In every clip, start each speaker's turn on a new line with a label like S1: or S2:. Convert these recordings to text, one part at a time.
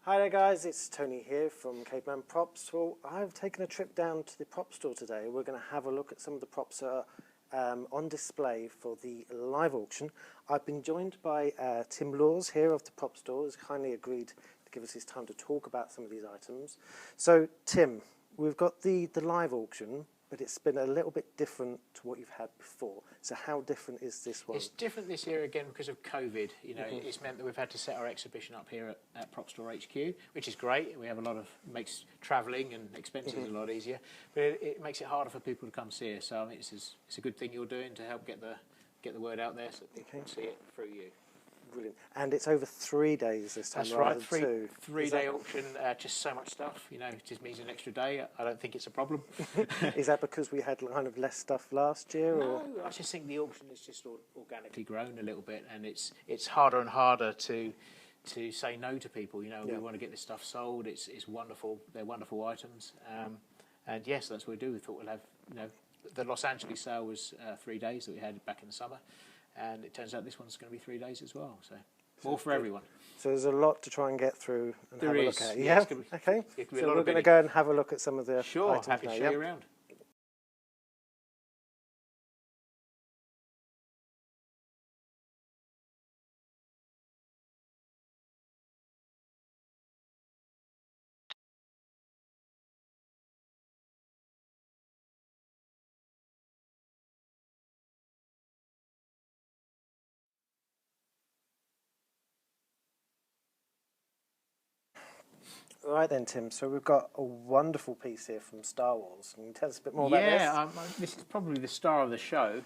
S1: Hi there guys, it's Tony here from Caveman Props. Well, I've taken a trip down to the prop store today. We're going to have a look at some of the props that are on display for the live auction. I've been joined by Tim Laws here of the prop store, who's kindly agreed to give us his time to talk about some of these items. So Tim, we've got the live auction, but it's been a little bit different to what you've had before. So how different is this one?
S2: It's different this year again because of COVID. You know, it's meant that we've had to set our exhibition up here at Prop Store HQ, which is great. We have makes travelling and expenses a lot easier, but it makes it harder for people to come see us. So I mean, it's a good thing you're doing to help get the word out there so that people can see it through you.
S1: Brilliant. And it's over 3 days this time.
S2: That's
S1: rather
S2: right,
S1: than 2.
S2: Three-day auction, just so much stuff, you know, it just means an extra day. I don't think it's a problem.
S1: Is that because we had kind of less stuff last year?
S2: No, I just think the auction has just organically grown a little bit, and it's harder and harder to say no to people. You know, we want to get this stuff sold. It's wonderful. They're wonderful items. And yes, that's what we do. We thought we'll have, you know, the Los Angeles sale was 3 days that we had back in the summer. And it turns out this one's going to be 3 days as well, so more for everyone.
S1: So there's a lot to try and get through and have a look at.
S2: Yeah,
S1: okay. So we're going to go and have a look at some of the items
S2: happy to show you around.
S1: Right then, Tim, so we've got a wonderful piece here from Star Wars. Can you tell us a bit more about this?
S2: Yeah, this is probably the star of the show.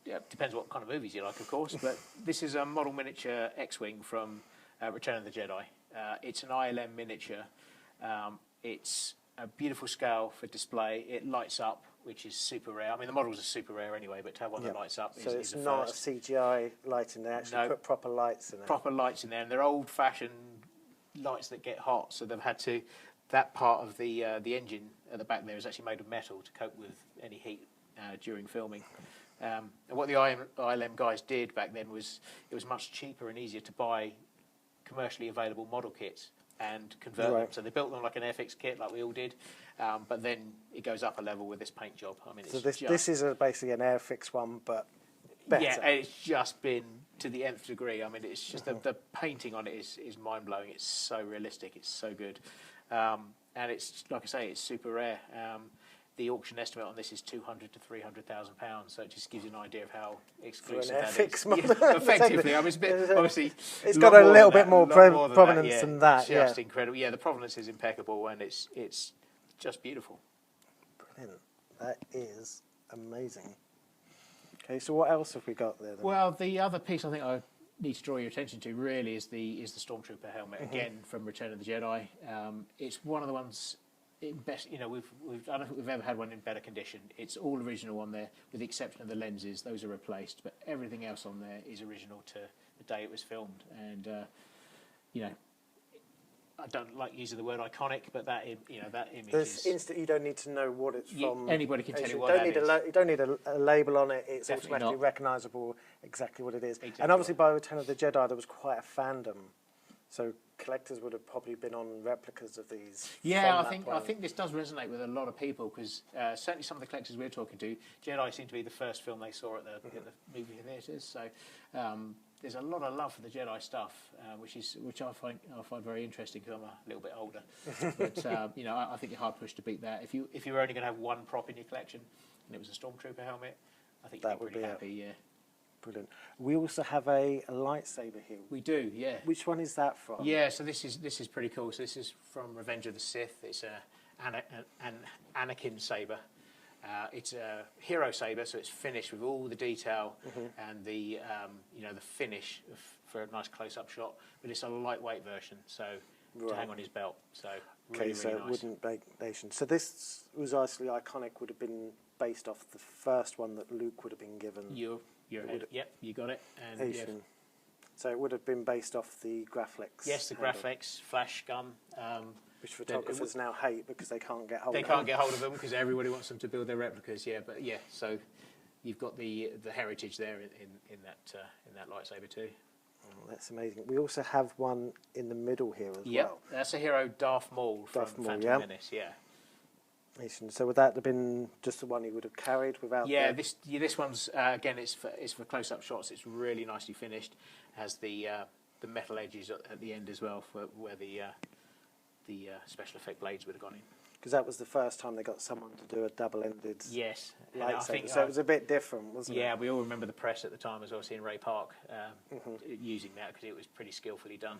S2: Yeah, depends what kind of movies you like, of course, but this is a model miniature X-Wing from Return of the Jedi. It's an ILM miniature. It's a beautiful scale for display. It lights up, which is super rare. I mean, the models are super rare anyway, but to have one that lights up is a first.
S1: So it's not a CGI light in there, actually put proper lights in there.
S2: Proper lights in there, and they're old-fashioned lights that get hot, so they've had to. That part of the engine at the back there is actually made of metal to cope with any heat during filming. And what the ILM guys did back then was it was much cheaper and easier to buy commercially available model kits and convert them. So they built them like an Airfix kit, like we all did, but then it goes up a level with this paint job. I mean,
S1: so this is basically an Airfix one, but better.
S2: Yeah, it's just been to the nth degree. I mean, it's just the painting on it is mind-blowing. It's so realistic. It's so good. And it's, like I say, it's super rare. The auction estimate on this is £200,000 to £300,000, so it just gives you an idea of how exclusive that is. Yeah, effectively, I mean, it's a bit, obviously...
S1: It's got a little bit more provenance than that.
S2: Just incredible. Yeah, the provenance is impeccable, and it's just beautiful.
S1: Brilliant. That is amazing. Okay, so what else have we got there then?
S2: Well, the other piece I think I need to draw your attention to really is the Stormtrooper helmet, again from Return of the Jedi. It's one of the ones in best. You know, I don't think we've ever had one in better condition. It's all original on there, with the exception of the lenses; those are replaced. But everything else on there is original to the day it was filmed, and you know. I don't like using the word iconic, but that image is...
S1: Instant, you don't need to know what it's from.
S2: Anybody can tell you what that is.
S1: You don't need a label on it. It's
S2: Definitely
S1: automatically recognisable exactly what it is.
S2: Exactly.
S1: And obviously by Return of the Jedi there was quite a fandom. So collectors would have probably been on replicas of these.
S2: Yeah, I think this does resonate with a lot of people because certainly some of the collectors we're talking to, Jedi seemed to be the first film they saw at the movie theatres. So there's a lot of love for the Jedi stuff, which I find very interesting because I'm a little bit older. But you know, I think you're hard pushed to beat that. If you were only going to have one prop in your collection and it was a Stormtrooper helmet, I think you'd be pretty happy. Yeah.
S1: Brilliant. We also have a lightsaber here.
S2: We do, yeah.
S1: Which one is that from?
S2: Yeah, so this is pretty cool. So this is from Revenge of the Sith. It's an Anakin Sabre. It's a hero saber, so it's finished with all the detail and the the finish for a nice close-up shot. But it's a lightweight version, so to hang on his belt. So really,
S1: so
S2: really nice.
S1: Wooden nation. So this was actually iconic. Would have been based off the first one that Luke would have been given.
S2: Yep, you got it. And
S1: so it would have been based off the Graflex.
S2: Yes, the Graflex flash gun.
S1: Which photographers now hate because they can't get hold of them.
S2: They can't get hold of them because everybody wants them to build their replicas. Yeah, but so you've got the heritage there in that lightsaber too.
S1: Oh, that's amazing. We also have one in the middle here as
S2: Yep,
S1: well.
S2: that's a hero, Darth Maul from
S1: Darth Maul,
S2: Phantom Menace. Yeah.
S1: So would that have been just the one he would have carried without?
S2: Yeah, this one's again. It's for close-up shots. It's really nicely finished. Has the metal edges at the end as well, for where the special effect blades would have gone in.
S1: Because that was the first time they got someone to do a double-ended
S2: Yes,
S1: lightsaber. So it was a bit different, wasn't it?
S2: Yeah, we all remember the press at the time as well, seeing Ray Park using that because it was pretty skillfully done.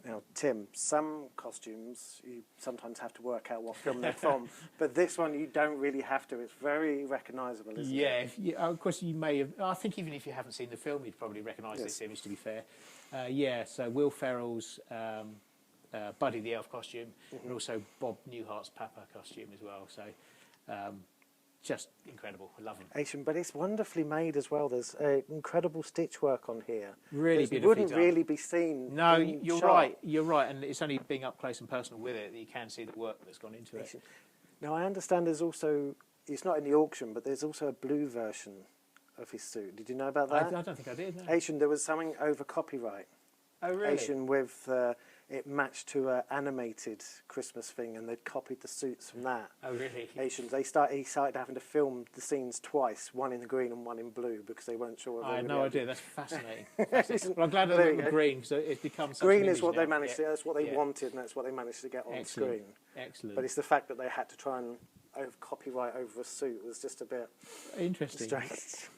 S1: Now, Tim, some costumes you sometimes have to work out what film they're from, but this one you don't really have to. It's very recognisable, isn't it?
S2: Yeah, of course you may have. I think even if you haven't seen the film, you'd probably recognise this image. To be fair, so Will Ferrell's Buddy the Elf costume, and also Bob Newhart's Papa costume as well. So. Just incredible. I love him.
S1: Asian, but it's wonderfully made as well. There's incredible stitch work on here.
S2: Really beautifully
S1: wouldn't
S2: done.
S1: really be seen.
S2: No,
S1: in
S2: you're
S1: shot.
S2: right. You're right, and it's only being up close and personal with it that you can see the work that's gone into it.
S1: Now I understand there's also, it's not in the auction, but there's also a blue version of his suit. Did you know about that?
S2: I don't think I did. No.
S1: Asian, there was something over copyright.
S2: Oh, really?
S1: Asian with it matched to an animated Christmas thing, and they'd copied the suits from that.
S2: Oh, really?
S1: Asians, he started having to film the scenes twice, one in green and one in blue, because they weren't sure.
S2: I had no idea. That's fascinating. Well, I'm glad they went with green, because it's become such
S1: green
S2: an
S1: is what
S2: image
S1: they
S2: now.
S1: managed. To, that's what they wanted, and that's what they managed to get on screen.
S2: Excellent.
S1: But it's the fact that they had to try and copyright over a suit was just a bit
S2: interesting.
S1: strange.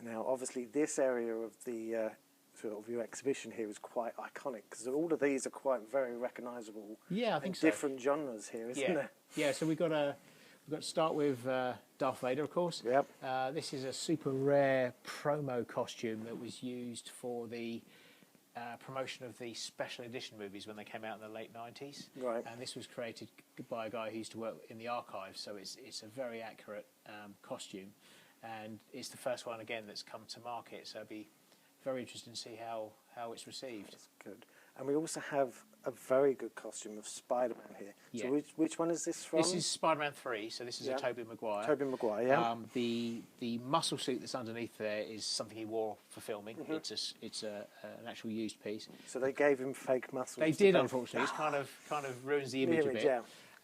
S1: Now, obviously, this area of the sort of your exhibition here is quite iconic because all of these are quite very recognisable.
S2: Yeah, I think so.
S1: Different genres here, isn't there?
S2: Yeah. So we've got to start with Darth Vader, of course.
S1: Yep.
S2: This is a super rare promo costume that was used for the promotion of the special edition movies when they came out in the late 90s.
S1: Right.
S2: And this was created by a guy who used to work in the archives, so it's a very accurate costume. And it's the first one, again, that's come to market, so it'll be very interesting to see how it's received.
S1: That's good. And we also have a very good costume of Spider-Man here.
S2: Yeah.
S1: So which one is this from?
S2: This is Spider-Man 3, so this is a Tobey Maguire.
S1: Tobey Maguire, yeah.
S2: The muscle suit that's underneath there is something he wore for filming. It's an actual used piece.
S1: So they gave him fake muscles.
S2: They did, unfortunately. It's kind of ruins the image a bit.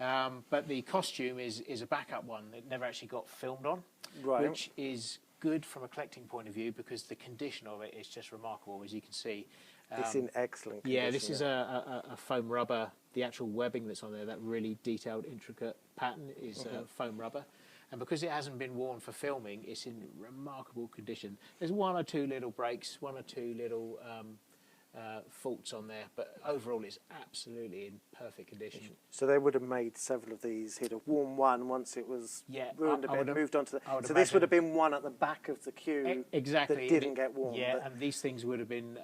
S1: Yeah.
S2: But the costume is a backup one that never actually got filmed on,
S1: Right.
S2: which is good from a collecting point of view because the condition of it is just remarkable, as you can see.
S1: It's in excellent condition.
S2: Yeah, this is a foam rubber. The actual webbing that's on there, that really detailed, intricate pattern, is foam rubber. And because it hasn't been worn for filming, it's in remarkable condition. There's one or two little breaks, one or two little faults on there, but overall it's absolutely in perfect condition.
S1: So they would have made several of these. He'd have worn one once it was ruined a bit, moved on to the... So this would have been one at the back of the queue
S2: exactly.
S1: that didn't get worn.
S2: Yeah, and these things would have been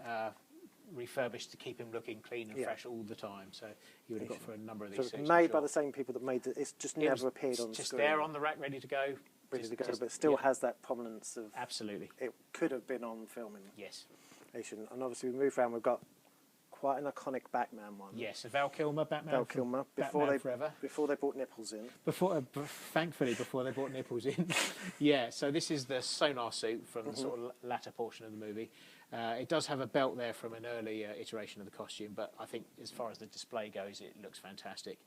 S2: refurbished to keep him looking clean and fresh all the time. So you would have got for a number of these
S1: So
S2: suits.
S1: made by the same people that made it. It's just never appeared on the screen.
S2: Just there on the rack, ready to go.
S1: Ready to go, but still has that prominence of...
S2: Absolutely.
S1: It could have been on filming.
S2: Yes.
S1: And obviously we move around, we've got quite an iconic Batman one.
S2: Yes, a Val Kilmer, Batman.
S1: Val Kilmer, before they brought nipples in.
S2: Thankfully, before they brought nipples in. Yeah, so this is the Sonar Suit from the sort of latter portion of the movie. It does have a belt there from an earlier iteration of the costume, but I think as far as the display goes, it looks fantastic.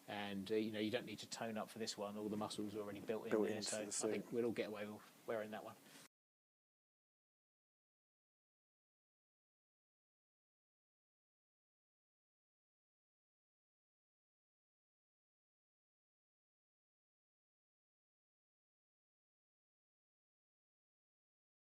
S2: And you don't need to tone up for this one. All the muscles are already built in there, so I think we'll all get away with wearing that one.